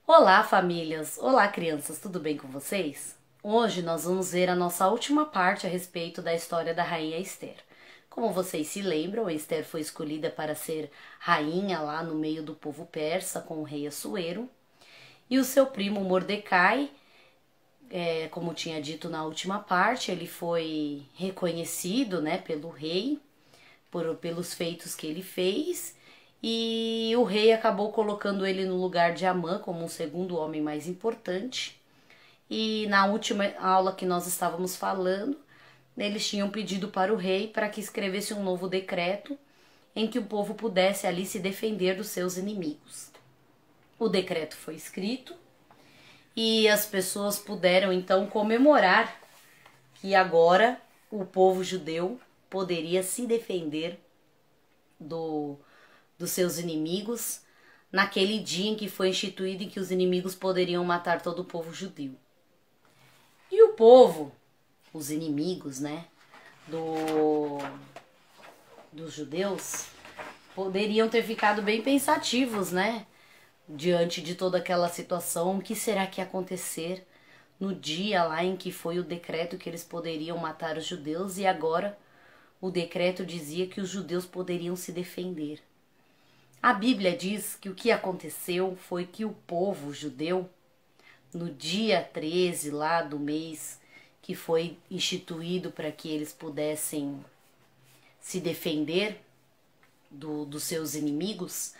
Olá, famílias! Olá, crianças! Tudo bem com vocês? Hoje nós vamos ver a nossa última parte a respeito da história da rainha Esther. Como vocês se lembram, Esther foi escolhida para ser rainha lá no meio do povo persa com o rei Assuero. E o seu primo Mordecai, como tinha dito na última parte, ele foi reconhecido, né, pelo rei pelos feitos que ele fez, e o rei acabou colocando ele no lugar de Amã como um segundo homem mais importante. E na última aula que nós estávamos falando, eles tinham pedido para o rei para que escrevesse um novo decreto em que o povo pudesse ali se defender dos seus inimigos. O decreto foi escrito e as pessoas puderam então comemorar que agora o povo judeu poderia se defender dos seus inimigos naquele dia em que foi instituído em que os inimigos poderiam matar todo o povo judeu. E o povo, os inimigos, né, dos judeus, poderiam ter ficado bem pensativos, né, diante de toda aquela situação. O que será que ia acontecer no dia lá em que foi o decreto que eles poderiam matar os judeus, e agora o decreto dizia que os judeus poderiam se defender. A Bíblia diz que o que aconteceu foi que o povo judeu, no dia 13 lá do mês que foi instituído para que eles pudessem se defender dos seus inimigos,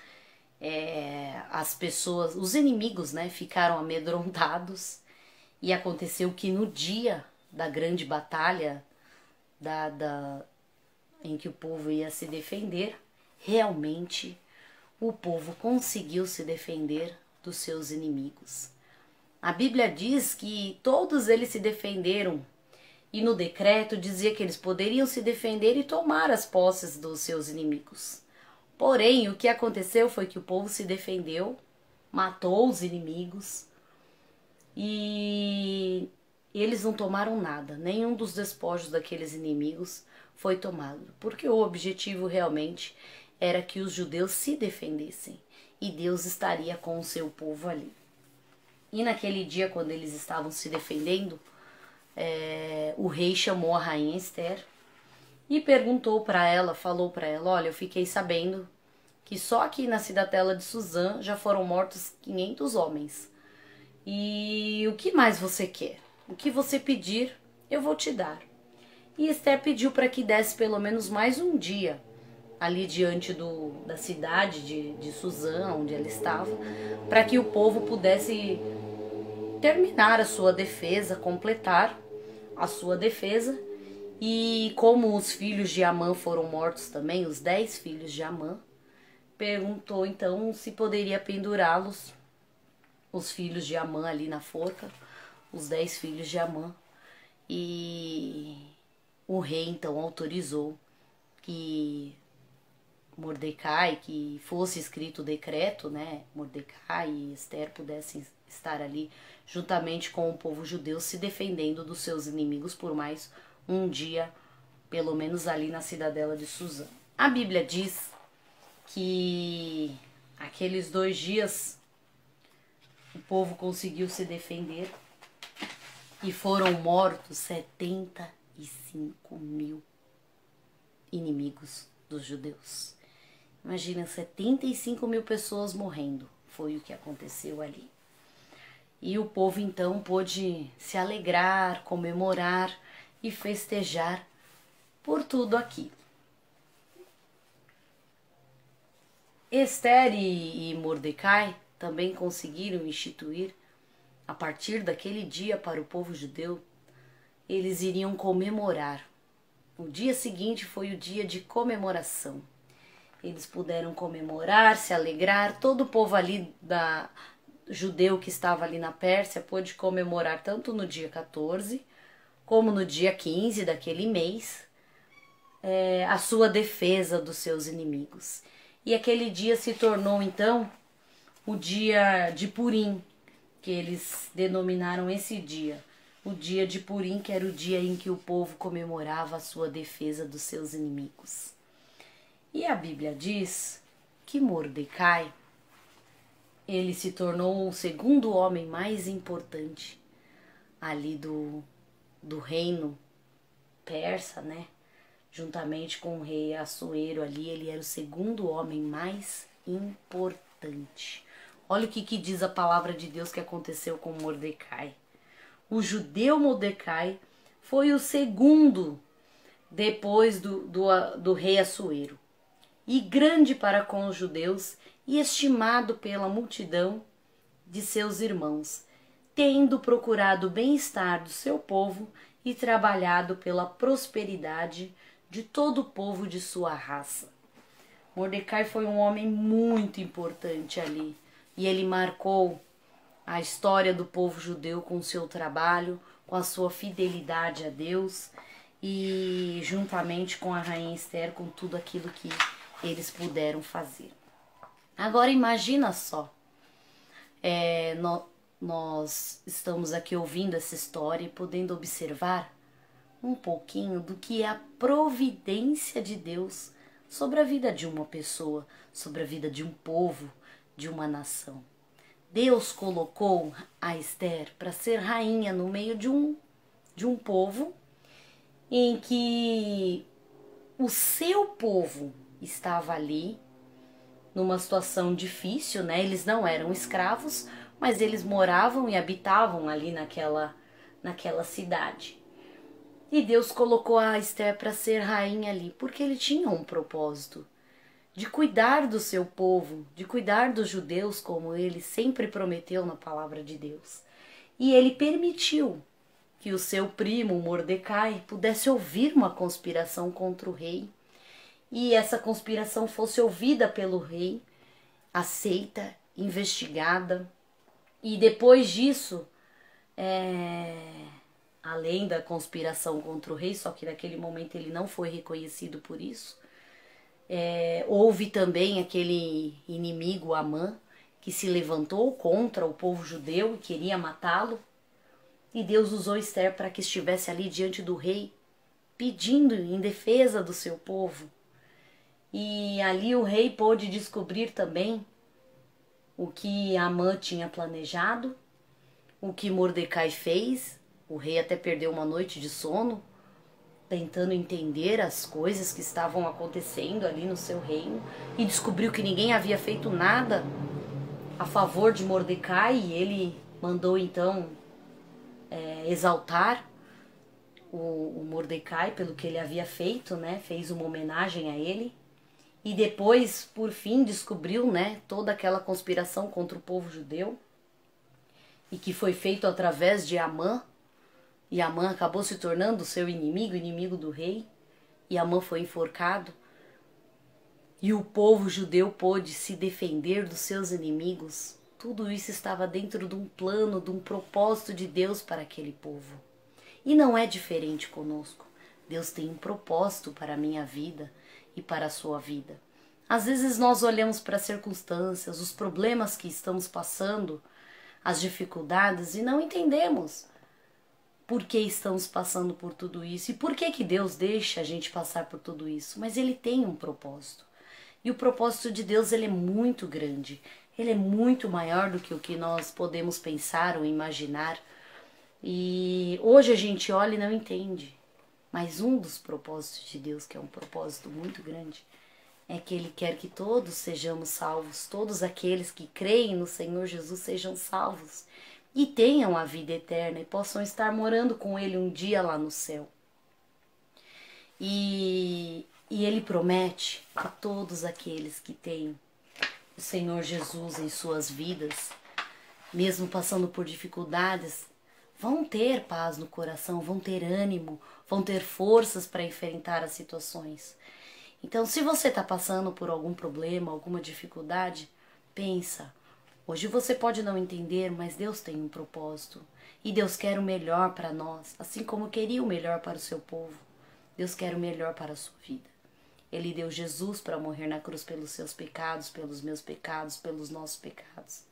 as pessoas, os inimigos, né, ficaram amedrontados, e aconteceu que no dia da grande batalha em que o povo ia se defender, realmente o povo conseguiu se defender dos seus inimigos. A Bíblia diz que todos eles se defenderam, e no decreto dizia que eles poderiam se defender e tomar as posses dos seus inimigos. Porém, o que aconteceu foi que o povo se defendeu, matou os inimigos, e eles não tomaram nada. Nenhum dos despojos daqueles inimigos foi tomado, porque o objetivo realmente era que os judeus se defendessem, e Deus estaria com o seu povo ali. E naquele dia, quando eles estavam se defendendo, o rei chamou a rainha Esther e perguntou para ela, falou para ela: olha, eu fiquei sabendo que só aqui na cidadela de Suzã já foram mortos 500 homens. E o que mais você quer? O que você pedir, eu vou te dar. E Esther pediu para que desse pelo menos mais um dia ali diante da cidade de Suzã, onde ela estava, para que o povo pudesse terminar a sua defesa, completar a sua defesa. E como os filhos de Amã foram mortos também, os 10 filhos de Amã, perguntou então se poderia pendurá-los, os filhos de Amã ali na forca, os 10 filhos de Amã. E o rei então autorizou que Mordecai, que fosse escrito o decreto, né? Mordecai e Esther pudessem estar ali juntamente com o povo judeu se defendendo dos seus inimigos por mais um dia, pelo menos ali na cidadela de Suzã. A Bíblia diz que aqueles 2 dias o povo conseguiu se defender e foram mortos 75 mil inimigos dos judeus. Imagina, 75 mil pessoas morrendo, foi o que aconteceu ali. E o povo então pôde se alegrar, comemorar e festejar por tudo aquilo. Esther e Mordecai também conseguiram instituir, a partir daquele dia para o povo judeu, eles iriam comemorar. O dia seguinte foi o dia de comemoração. Eles puderam comemorar, se alegrar, todo o povo ali judeu que estava ali na Pérsia pôde comemorar tanto no dia 14 como no dia 15 daquele mês, a sua defesa dos seus inimigos. E aquele dia se tornou então o dia de Purim, que eles denominaram esse dia, o dia de Purim, que era o dia em que o povo comemorava a sua defesa dos seus inimigos. E a Bíblia diz que Mordecai, ele se tornou o segundo homem mais importante ali do reino persa, né? Juntamente com o rei Assuero ali, ele era o segundo homem mais importante. Olha o que diz a palavra de Deus que aconteceu com Mordecai. O judeu Mordecai foi o segundo depois do rei Assuero, e grande para com os judeus e estimado pela multidão de seus irmãos, tendo procurado o bem-estar do seu povo e trabalhado pela prosperidade de todo o povo de sua raça. Mordecai foi um homem muito importante ali, e ele marcou a história do povo judeu com o seu trabalho, com a sua fidelidade a Deus e juntamente com a rainha Esther, com tudo aquilo que eles puderam fazer. Agora imagina só, nós estamos aqui ouvindo essa história e podendo observar um pouquinho do que é a providência de Deus sobre a vida de uma pessoa, sobre a vida de um povo, de uma nação. Deus colocou a Esther para ser rainha no meio de um povo em que o seu povo estava ali numa situação difícil, né? Eles não eram escravos, mas eles moravam e habitavam ali naquela cidade. E Deus colocou a Esther para ser rainha ali, porque ele tinha um propósito de cuidar do seu povo, de cuidar dos judeus, como ele sempre prometeu na palavra de Deus. E ele permitiu que o seu primo Mordecai pudesse ouvir uma conspiração contra o rei, e essa conspiração fosse ouvida pelo rei, aceita, investigada, e depois disso, além da conspiração contra o rei, só que naquele momento ele não foi reconhecido por isso, houve também aquele inimigo Amã, que se levantou contra o povo judeu e queria matá-lo. E Deus usou Esther para que estivesse ali diante do rei, pedindo em defesa do seu povo. E ali o rei pôde descobrir também o que Amã tinha planejado, o que Mordecai fez. O rei até perdeu uma noite de sono, tentando entender as coisas que estavam acontecendo ali no seu reino, e descobriu que ninguém havia feito nada a favor de Mordecai, e ele mandou então exaltar o Mordecai pelo que ele havia feito, né? Fez uma homenagem a ele, e depois, por fim, descobriu, né, toda aquela conspiração contra o povo judeu, e que foi feito através de Amã, e Amã acabou se tornando seu inimigo, inimigo do rei, e Amã foi enforcado. E o povo judeu pôde se defender dos seus inimigos. Tudo isso estava dentro de um plano, de um propósito de Deus para aquele povo. E não é diferente conosco. Deus tem um propósito para a minha vida e para a sua vida. Às vezes nós olhamos para as circunstâncias, os problemas que estamos passando, as dificuldades, e não entendemos por que estamos passando por tudo isso e por que Deus deixa a gente passar por tudo isso. Mas Ele tem um propósito. E o propósito de Deus, ele é muito grande. Ele é muito maior do que o que nós podemos pensar ou imaginar. E hoje a gente olha e não entende. Mas um dos propósitos de Deus, que é um propósito muito grande, é que Ele quer que todos sejamos salvos. Todos aqueles que creem no Senhor Jesus sejam salvos e tenham a vida eterna e possam estar morando com Ele um dia lá no céu. E Ele promete a todos aqueles que têm o Senhor Jesus em suas vidas, mesmo passando por dificuldades, vão ter paz no coração, vão ter ânimo, vão ter forças para enfrentar as situações. Então, se você está passando por algum problema, alguma dificuldade, pensa. Hoje você pode não entender, mas Deus tem um propósito. E Deus quer o melhor para nós, assim como queria o melhor para o seu povo. Deus quer o melhor para a sua vida. Ele deu Jesus para morrer na cruz pelos seus pecados, pelos meus pecados, pelos nossos pecados.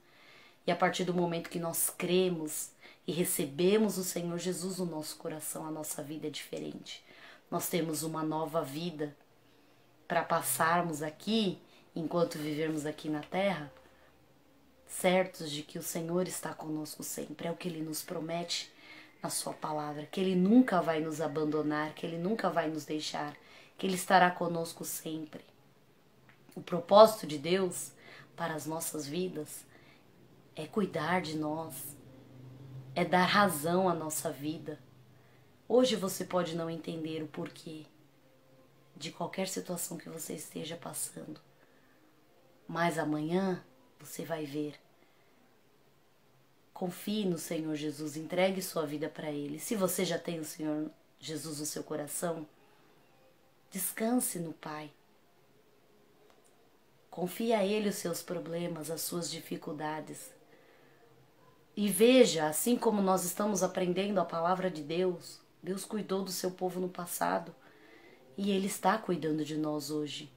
E a partir do momento que nós cremos e recebemos o Senhor Jesus no nosso coração, a nossa vida é diferente. Nós temos uma nova vida para passarmos aqui, enquanto vivermos aqui na terra, certos de que o Senhor está conosco sempre. É o que Ele nos promete na sua palavra, que Ele nunca vai nos abandonar, que Ele nunca vai nos deixar, que Ele estará conosco sempre. O propósito de Deus para as nossas vidas é cuidar de nós, é dar razão à nossa vida. Hoje você pode não entender o porquê de qualquer situação que você esteja passando, mas amanhã você vai ver. Confie no Senhor Jesus, entregue sua vida para Ele. Se você já tem o Senhor Jesus no seu coração, descanse no Pai. Confie a Ele os seus problemas, as suas dificuldades. E veja, assim como nós estamos aprendendo a palavra de Deus, Deus cuidou do seu povo no passado e Ele está cuidando de nós hoje.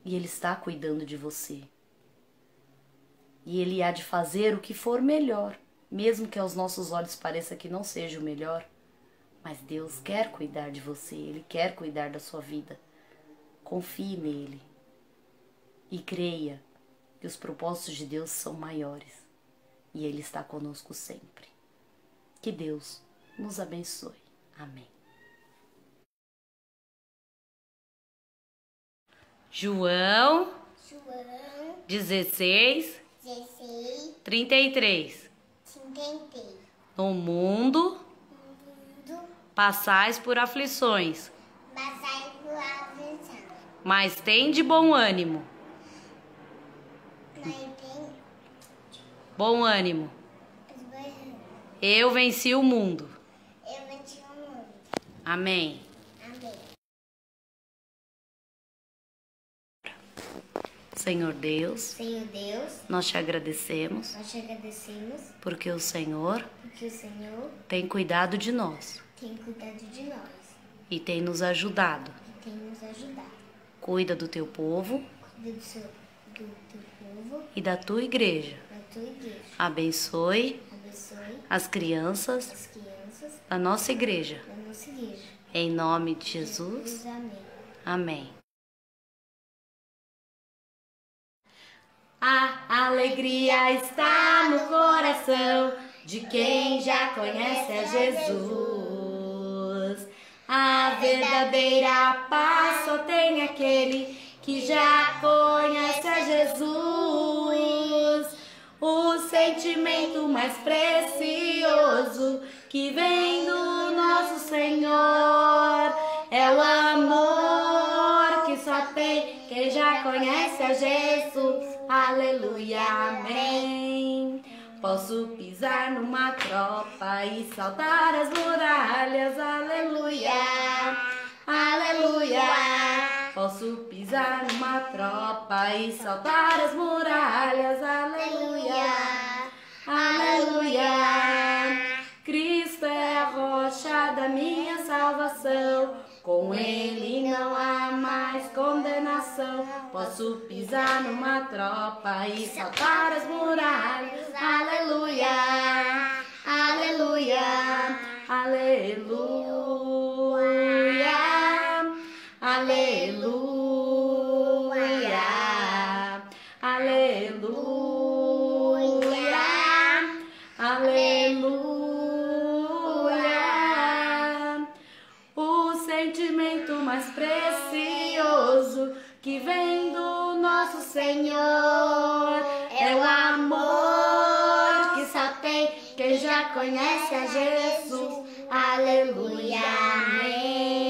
E Ele está cuidando de você. E Ele há de fazer o que for melhor, mesmo que aos nossos olhos pareça que não seja o melhor. Mas Deus quer cuidar de você, Ele quer cuidar da sua vida. Confie nele e creia que os propósitos de Deus são maiores e Ele está conosco sempre. Que Deus nos abençoe. Amém. João 16, 33. No mundo passais por aflições, mas tende bom ânimo. Bom ânimo. Eu venci o mundo. Amém. Senhor Deus, nós te agradecemos, porque o Senhor tem cuidado de nós e tem nos ajudado. Cuida do teu povo e da tua igreja. Abençoe as crianças da nossa igreja. Em nome de Jesus. Amém. A alegria está no coração de quem já conhece a Jesus. A verdadeira paz só tem aquele que já conhece a Jesus. O sentimento mais precioso que vem do nosso Senhor é o amor que só tem quem já conhece a Jesus. Aleluia, amém. Posso pisar numa tropa e saltar as muralhas. Aleluia, aleluia. Posso pisar numa tropa e saltar as muralhas. Aleluia, aleluia. Cristo é a rocha da minha salvação. Com Ele não há mais condenação. Posso pisar numa tropa e saltar as muralhas. Aleluia, aleluia, aleluia, aleluia, aleluia, aleluia. O sentimento mais precioso que vem do nosso Senhor é o amor que só tem quem já conhece a Jesus. Aleluia, amém.